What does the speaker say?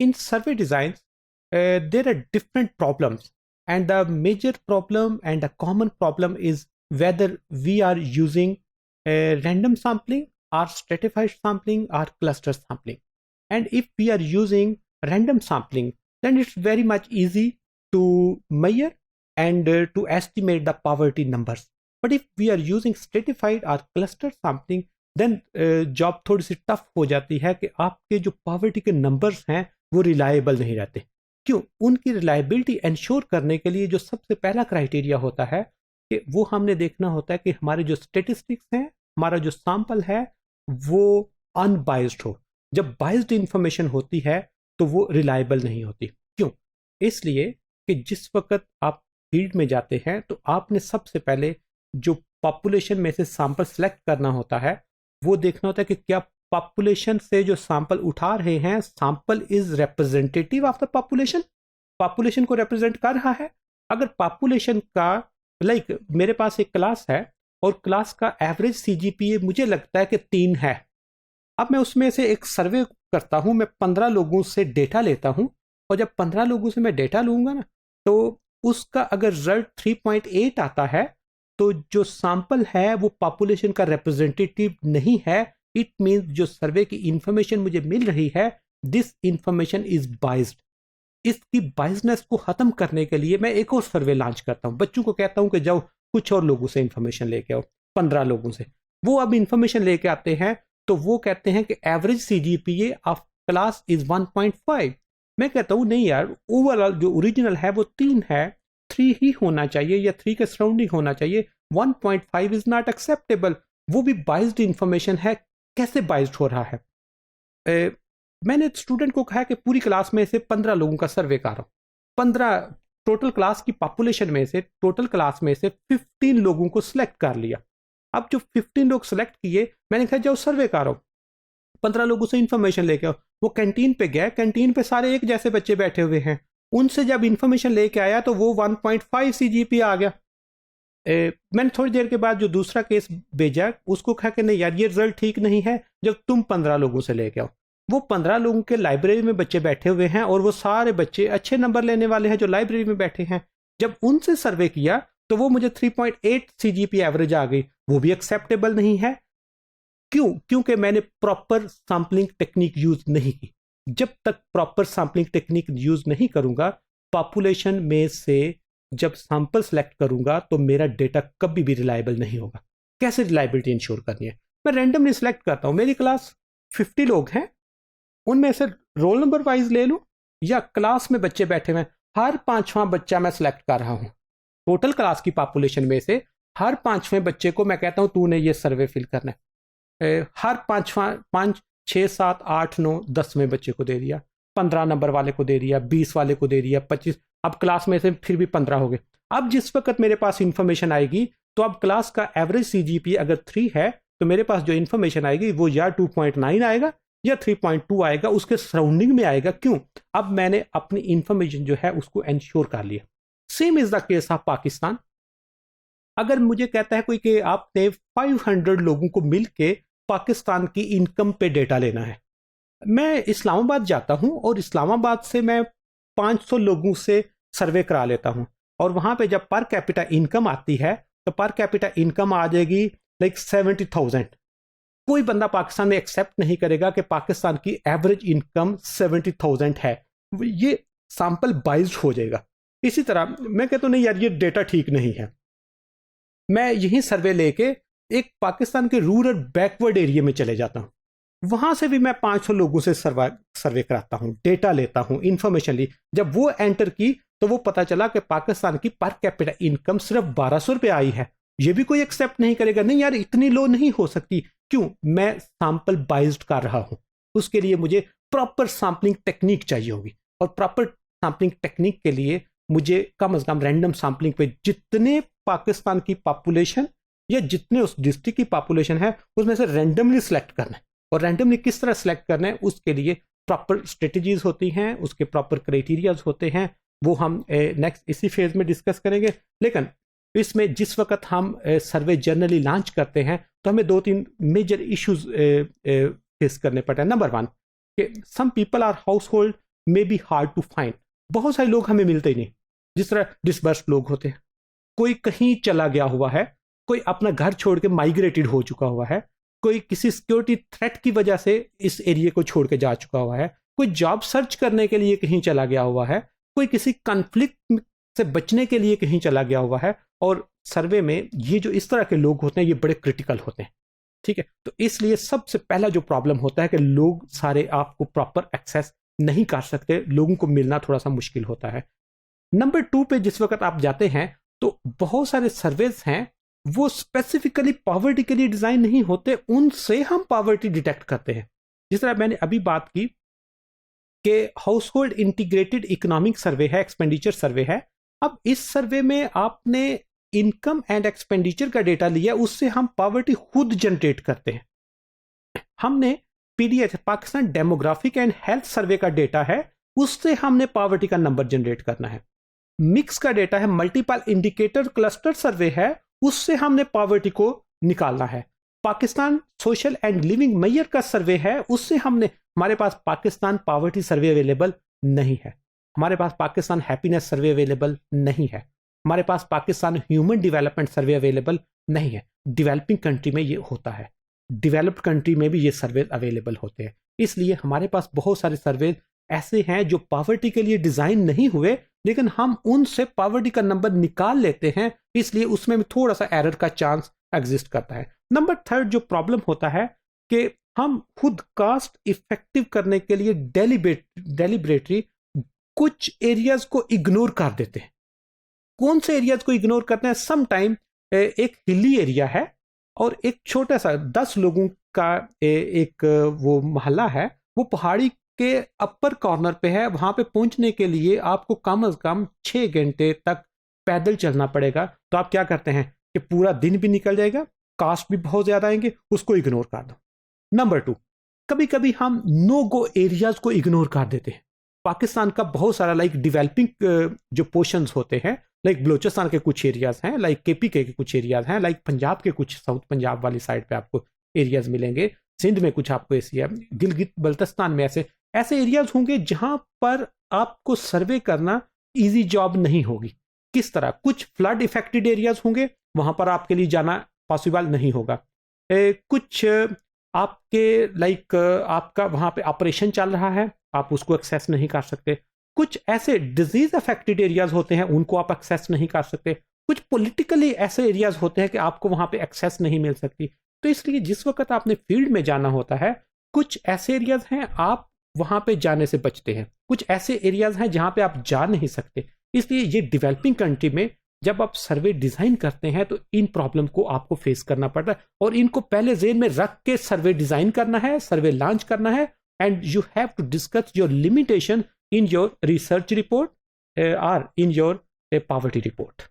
in survey designs, there are different problems, and the major problem and the common problem is whether we are using random sampling or stratified sampling or cluster sampling. And if we are using random sampling, then it's very much easy to measure and to estimate the poverty numbers. But if we are using stratified or cluster sampling, then job थोड़ी सी tough हो जाती है कि आपके जो poverty के numbers हैं वो रिलायबल नहीं रहते. क्यों? उनकी रिलायबिलिटी इंश्योर करने के लिए जो सबसे पहला क्राइटेरिया होता है कि वो हमने देखना होता है कि हमारे जो स्टेटिस्टिक्स हैं, हमारा जो सैंपल है वो अनबाइस्ड हो. जब बाइस्ड इंफॉर्मेशन होती है तो वो रिलायबल नहीं होती. क्यों? इसलिए कि जिस वक्त आप फील्ड में जाते हैं तो आपने सबसे पहले जो पॉपुलेशन में से सैंपल सेलेक्ट करना होता है वो देखना होता है कि क्या पॉपुलेशन से जो सैंपल उठा रहे हैं sample is representative of the population, population को रिप्रेजेंट कर रहा है. अगर पॉपुलेशन का मेरे पास एक क्लास है और क्लास का एवरेज सीजीपीए मुझे लगता है कि 3 है. अब मैं उसमें से एक सर्वे करता हूं, मैं 15 लोगों से डेटा लेता हूं और जब 15 लोगों से मैं डेटा लूंगा ना तो उसका अगर रिजल्ट 3.8 आता है तो जो सैंपल है वो पॉपुलेशन का रिप्रेजेंटेटिव नहीं है. इट मींस जो सर्वे की इंफॉर्मेशन मुझे मिल रही है दिस इंफॉर्मेशन इज बाइज्ड. इसकी बाइजनेस को खत्म करने के लिए मैं एक और सर्वे लॉन्च करता हूं. बच्चों को कहता हूं कि जाओ कुछ और लोगों से इंफॉर्मेशन लेके आओ. 15 लोगों से वो अब इंफॉर्मेशन लेके आते हैं तो वो कहते हैं कि average CGPA of class is 1.5. मैं कहता हूं नहीं यार, ओवरऑल जो ओरिजिनल है वो 3 है, 3 ही होना चाहिए या 3 के सराउंडिंग होना चाहिए. 1.5 इज नॉट एक्सेप्टेबल. वो भी बाइज्ड इंफॉर्मेशन है. कैसे बाइज्ड हो रहा है? मैंने स्टूडेंट को कहा कि पूरी क्लास में से 15 लोगों का सर्वे कर रहा हूं. 15 टोटल क्लास की पॉपुलेशन में से, टोटल क्लास में से 15 लोगों को सिलेक्ट कर लिया. अब जो 15 लोग सिलेक्ट किए मैंने कहा जाओ सर्वे करो, 15 लोगों से इंफॉर्मेशन लेके आओ. वो कैंटीन पे गया, कैंटीन पे सारे एक जैसे बच्चे बैठे हुए हैं. उनसे जब इंफॉर्मेशन लेके आया तो वो 1.5 सीजीपी आ गया. मैंने थोड़ी देर के बाद जो दूसरा केस भेजा उसको कहा कि नहीं यार ये रिजल्ट ठीक नहीं है, जब तुम 15 लोगों से लेके आओ. वो 15 लोगों के लाइब्रेरी में बच्चे बैठे हुए हैं और वो सारे बच्चे अच्छे नंबर लेने वाले हैं जो लाइब्रेरी में बैठे हैं. जब उनसे सर्वे किया तो वो मुझे 3.8 सीजीपी एवरेज आ गई. वो भी एक्सेप्टेबल नहीं है. क्यों? क्योंकि मैंने प्रॉपर सैम्पलिंग टेक्निक यूज नहीं की. जब तक प्रॉपर सैम्पलिंग टेक्निक यूज नहीं करूंगा, पॉपुलेशन में से जब सैंपल सेलेक्ट करूंगा तो मेरा डेटा कभी भी रिलायबल नहीं होगा. कैसे रिलायबिलिटी इंश्योर करनी है? मैं रैंडमली सिलेक्ट करता हूं. मेरी क्लास 50 लोग हैं, उनमें से रोल नंबर वाइज ले लूं या क्लास में बच्चे बैठे हुए हैं, हर 5वां बच्चा मैं सिलेक्ट कर रहा हूं. टोटल क्लास की पॉपुलेशन में से हर 5वें बच्चे को मैं कहता हूं तूने ये सर्वे फिल करना है. हर 5, 6, 7, 8, 9, 10वें बच्चे को दे दिया, 15 नंबर वाले को दे दिया, 20 वाले को दे दिया, 25. अब क्लास में से फिर भी 15 हो गए. अब जिस वक्त मेरे पास इंफॉर्मेशन आएगी तो अब क्लास का एवरेज सीजीपी अगर 3 है तो मेरे पास जो इंफॉर्मेशन आएगी वो या 2.9 आएगा या 3.2 आएगा, उसके सराउंडिंग में आएगा. क्यों? अब मैंने अपनी इंफॉर्मेशन जो है उसको इंश्योर कर लिया. Same is the case of Pakistan. अगर मुझे कहता है कोई कि आपने 500 लोगों को मिलके पाकिस्तान की इनकम पे डेटा लेना है, मैं इस्लामाबाद जाता हूं और इस्लामाबाद से मैं 500 लोगों से सर्वे करा लेता हूं और वहां पे जब पर कैपिटा इनकम आती है तो पर कैपिटा इनकम आ जाएगी 70,000. कोई बंदा पाकिस्तान में एक्सेप्ट नहीं करेगा कि पाकिस्तान की एवरेज इनकम 70,000 है. ये सैंपल बाइज्ड हो जाएगा. इसी तरह मैं कहता हूं नहीं यार ये डेटा ठीक नहीं है, मैं यही सर्वे लेके एक पाकिस्तान के रूरल बैकवर्ड एरिया में चले जाता हूं. वहां से भी मैं 500 लोगों से सर्वे कराता हूं, डेटा लेता हूं, इंफॉर्मेशन ली. जब वो एंटर की तो वो पता चला कि पाकिस्तान की पर कैपिटा इनकम सिर्फ 1200 रुपये आई है. ये भी कोई एक्सेप्ट नहीं करेगा. नहीं यार इतनी लो नहीं हो सकती. क्यों? मैं सैंपल बाइज्ड कर रहा हूं. उसके लिए मुझे प्रॉपर सैम्पलिंग टेक्निक चाहिए होगी और प्रॉपर सैम्पलिंग टेक्निक के लिए मुझे कम से कम रैंडम सैम्पलिंग पे जितने पाकिस्तान की पॉपुलेशन या जितने उस डिस्ट्रिक्ट की पॉपुलेशन है उसमें से रैंडमली सिलेक्ट करना है. और रैंडमली किस तरह सिलेक्ट करना है उसके लिए प्रॉपर स्ट्रेटजीज होती हैं, उसके प्रॉपर क्राइटेरियाज होते हैं. वो हम नेक्स्ट इसी फेज में डिस्कस करेंगे. लेकिन इसमें जिस वक्त हम सर्वे जर्नली लॉन्च करते हैं तो हमें 2-3 मेजर इश्यूज फेस करने पड़ते हैं. नंबर 1 कि some people are household may be hard to find, बहुत सारे लोग हमें मिलते ही नहीं, जिस तरह डिसबर्स लोग होते हैं, कोई कहीं चला गया हुआ है, कोई अपना घर छोड़ के माइग्रेटेड हो चुका हुआ है, कोई किसी सिक्योरिटी थ्रेट की वजह से इस एरिया को छोड़ के जा चुका हुआ है, कोई जॉब सर्च करने के लिए कहीं चला गया हुआ है, कोई किसी कन्फ्लिक्ट से बचने के लिए कहीं चला गया हुआ है। और सर्वे में ये जो इस तरह के लोग होते हैं ये बड़े क्रिटिकल होते हैं, ठीक है। तो इसलिए सबसे पहला जो प्रॉब्लम होता है कि लोग सारे आपको प्रॉपर एक्सेस नहीं कर सकते, लोगों को मिलना थोड़ा सा मुश्किल होता है। नंबर 2 पे जिस वक्त आप जाते हैं तो बहुत सारे सर्वेस हैं वो स्पेसिफिकली पॉवर्टी के लिए डिजाइन नहीं होते, उनसे हम पॉवर्टी डिटेक्ट करते हैं। जिस तरह मैंने अभी बात की कि household integrated economic survey है, एक्सपेंडिचर सर्वे है। अब इस सर्वे में आपने इनकम एंड एक्सपेंडिचर का डेटा लिया, उससे हम पॉवर्टी खुद जनरेट करते हैं। हमने PDH Pakistan demographic and health survey का डेटा है, उससे हमने पॉवर्टी का नंबर जनरेट करना है। मिक्स का डेटा है, मल्टीपल इंडिकेटर क्लस्टर सर्वे है, उससे हमने पॉवर्टी को निकालना है। Pakistan social and living major का सर्वे है, उससे हमने, हमारे पास पाकिस्तान पॉवर्टी सर्वे अवेलेबल नहीं है, हमारे पास पाकिस्तान हैप्पीनेस सर्वे अवेलेबल नहीं है, हमारे पास Pakistan human development survey available नहीं है। डेवलपिंग कंट्री में ये होता है, डेवलप्ड कंट्री में भी ये सर्वे अवेलेबल होते हैं। इसलिए हमारे पास बहुत सारे सर्वे ऐसे हैं जो पॉवर्टी के लिए डिजाइन नहीं हुए, लेकिन हम उनसे पॉवर्टी का नंबर निकाल लेते हैं, इसलिए उसमें भी थोड़ा सा एरर का चांस एग्जिस्ट करता है। नंबर 3 जो प्रॉब्लम होता है कि हम खुद कास्ट इफेक्टिव करने के लिए डेलिब्रेटरी कुछ एरियाज को इग्नोर कर देते हैं। कौन से एरियाज को इग्नोर करते हैं? सम टाइम एक हिली एरिया है और एक छोटा सा 10 लोगों का एक वो मोहल्ला है, वो पहाड़ी के अपर कॉर्नर पे है, वहां पे पहुंचने के लिए आपको कम से कम 6 घंटे तक पैदल चलना पड़ेगा। तो आप क्या करते हैं कि पूरा दिन भी निकल जाएगा, कास्ट भी बहुत ज्यादा आएंगे, उसको इग्नोर कर दो। नंबर 2, कभी कभी हम नो गो एरियाज को इग्नोर कर देते हैं। पाकिस्तान का बहुत सारा लाइक डेवलपिंग जो पोर्शंस होते हैं, लाइक बलोचिस्तान के कुछ एरियाज हैं, लाइक केपी के कुछ एरियाज हैं, लाइक पंजाब के कुछ साउथ पंजाब वाली साइड पे आपको एरियाज मिलेंगे, सिंध में कुछ आपको एरिया, गिलगित बल्तिस्तान में ऐसे एरियाज होंगे जहां पर आपको सर्वे करना इजी जॉब नहीं होगी। किस तरह? कुछ फ्लड इफेक्टेड एरियाज होंगे, वहां पर आपके लिए जाना पॉसिबल नहीं होगा। कुछ आपके लाइक आपका वहां पे ऑपरेशन चल रहा है, आप उसको एक्सेस नहीं कर सकते। कुछ ऐसे डिजीज अफेक्टेड एरियाज होते हैं, उनको आप एक्सेस नहीं कर सकते। कुछ पॉलिटिकली ऐसे एरियाज होते हैं कि आपको वहां पे एक्सेस नहीं मिल सकती। तो इसलिए जिस वक्त आपने फील्ड में जाना होता है, कुछ ऐसे एरियाज हैं आप वहां पे जाने से बचते हैं, कुछ ऐसे एरियाज हैं जहां पे आप जा नहीं सकते। इसलिए ये डेवलपिंग कंट्री में जब आप सर्वे डिजाइन करते हैं तो इन प्रॉब्लम को आपको फेस करना पड़ता है, और इनको पहले जेन में रख के सर्वे डिजाइन करना है, सर्वे लॉन्च करना है, and you have to discuss your limitation in your research report or in your poverty report.